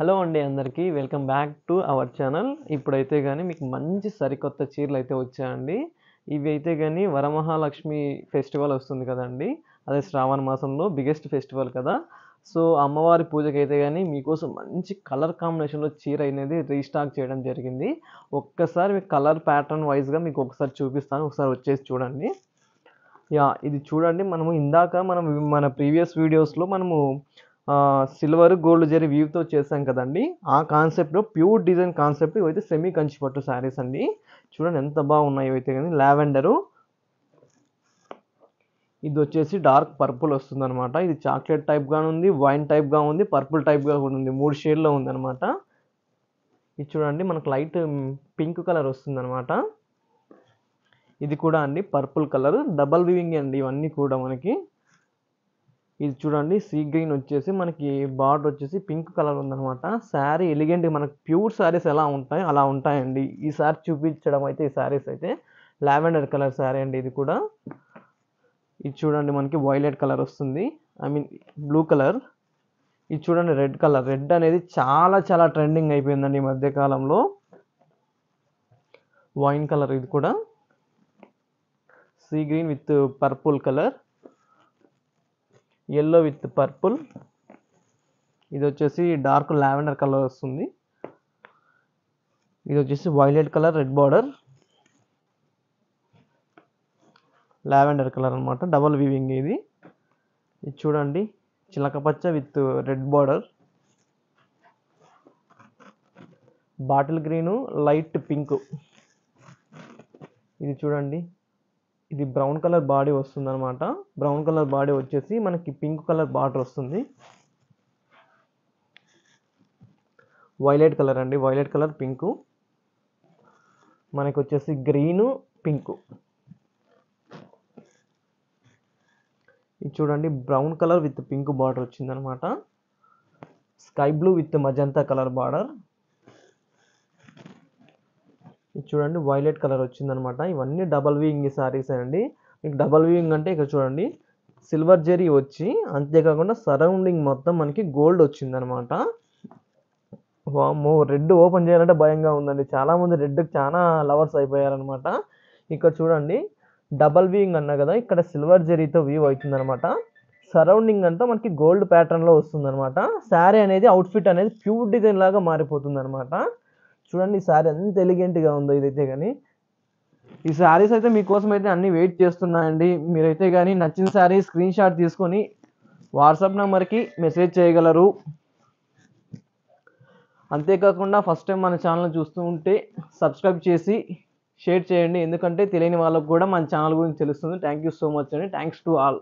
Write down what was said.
Hello అండి అందరికీ welcome back to our channel. ఇప్పుడైతే గానీ మీకు మంచి సరికొత్త చీరలైతే వచ్చాయండి. ఇవి అయితే గానీ వరమహాలక్ష్మి ఫెస్టివల్ వస్తుంది కదండీ! అదే శ్రావణ మాసంలో బిగ్గెస్ట్ ఫెస్టివల్ కదా! సో, అమ్మవారి పూజకైతే గానీ మీకోసం మంచి కలర్ కాంబినేషన్‌లో చీర అనేది రీస్టాక్ చేయడం జరిగింది. ఒక్కసారి మీకు కలర్ ప్యాటర్న్ వైస్‌గా మీకు ఒకసారి చూపిస్తాను. ఒకసారి వచ్చేసి చూడండి. ఇది చూడండి. మనం మన ప్రీవియస్ వీడియోస్‌లో సిల్వర్, గోల్డ్ జరీ వీవ్‌తో చేసాం కదండీ! ఆ కాన్సెప్ట్‌లో ప్యూర్ డిజైన్ కాన్సెప్ట్ ఇవైతే సెమీ కంచి పట్టు శారీస్ అండి. చూడండి ఎంత బాగున్నాయో అయితే గాని. లావెండరు, ఇదొచ్చేసి డార్క్ పర్పుల్ వస్తుందనమాట. ఇది చాక్లెట్ టైప్‌గా ఉంది, వైన్ టైప్‌గా ఉంది, పర్పుల్ టైప్‌గా కూడా ఉంది. 3 షేడ్‌లో ఉందనమాట. ఇది చూడండి మనకు లైట్ పింక్ కలర్ వస్తుందనమాట. ఇది కూడా అండి పర్పుల్ కలర్ డబల్ వీవింగ్ అండి ఇవన్నీ కూడా మనకి. ఇది చూడండి సీ గ్రీన్ వచ్చేసి మనకి బార్డర్ వచ్చేసి పింక్ కలర్ ఉందనమాట. శారీ ఎలిగెంట్ మనకి ప్యూర్ శారీస్ ఎలా ఉంటాయి అలా ఉంటాయండి. ఈ సారీ చూపించడం అయితే ఈ శారీస్ అయితే లావెండర్ కలర్ శారీ అండి ఇది కూడా. ఇది చూడండి మనకి వైలెట్ కలర్ వస్తుంది, బ్లూ కలర్. ఇది చూడండి రెడ్ కలర్. రెడ్ అనేది చాలా చాలా ట్రెండింగ్ అయిపోయిందండి ఈ మధ్య కాలంలో. వైన్ కలర్ ఇది కూడా. See green with purple colour, yellow with purple. ఇది వచ్చేసి డార్క్ లావెండర్ కలర్ వస్తుంది. ఇది వచ్చేసి violet colour red border, lavender colour అనమాట. డబల్ వీవింగ్ ఇది. ఇది చూడండి చిలకపచ్చ with red border, bottle green, light pink. ఇది చూడండి ఇది బ్రౌన్ కలర్ బాడీ వస్తుంది అనమాట. బ్రౌన్ కలర్ బాడీ వచ్చేసి మనకి పింక్ కలర్ బార్డర్ వస్తుంది. వైలెట్ కలర్ అండి, వైలెట్ కలర్ పింకు. మనకి వచ్చేసి గ్రీను పింకు. ఇది చూడండి brown colour with pink border వచ్చింది అనమాట. Sky blue with magenta colour border. ఇది చూడండి వైలెట్ కలర్ వచ్చిందనమాట. ఇవన్నీ డబల్ వీవింగ్ సారీస్ అండి. మీకు డబల్ వీవింగ్ అంటే ఇక్కడ చూడండి సిల్వర్ జరీ వచ్చి అంతేకాకుండా సరౌండింగ్ మొత్తం మనకి గోల్డ్ వచ్చిందనమాట. వామ్మో, రెడ్ ఓపెన్ చేయాలంటే భయంగా ఉందండి. చాలామంది రెడ్కి చాలా లవర్స్ అయిపోయారనమాట. ఇక్కడ చూడండి డబల్ వీవింగ్ అన్నా కదా, ఇక్కడ సిల్వర్ జరీతో వీవ్ అవుతుందనమాట. సరౌండింగ్ అంతా మనకి గోల్డ్ ప్యాటర్న్లో వస్తుందనమాట. శారీ అనేది అవుట్ఫిట్ అనేది ప్యూర్ డిజైన్ లాగా మారిపోతుంది అనమాట. చూడండి ఈ శారీ ఎంత ఎలిగెంట్గా ఉందో ఇదైతే కానీ. ఈ శారీస్ అయితే మీకోసం అయితే అన్ని వెయిట్ చేస్తున్నాయండి. మీరైతే కానీ నచ్చిన శారీ స్క్రీన్ షాట్ తీసుకొని వాట్సాప్ నెంబర్కి మెసేజ్ చేయగలరు. అంతేకాకుండా ఫస్ట్ టైం మన ఛానల్ చూస్తూ ఉంటే సబ్స్క్రైబ్ చేసి షేర్ చేయండి. ఎందుకంటే తెలియని వాళ్ళకు కూడా మన ఛానల్ గురించి తెలుస్తుంది. థ్యాంక్ యూ సో మచ్ అండి. Thanks to all.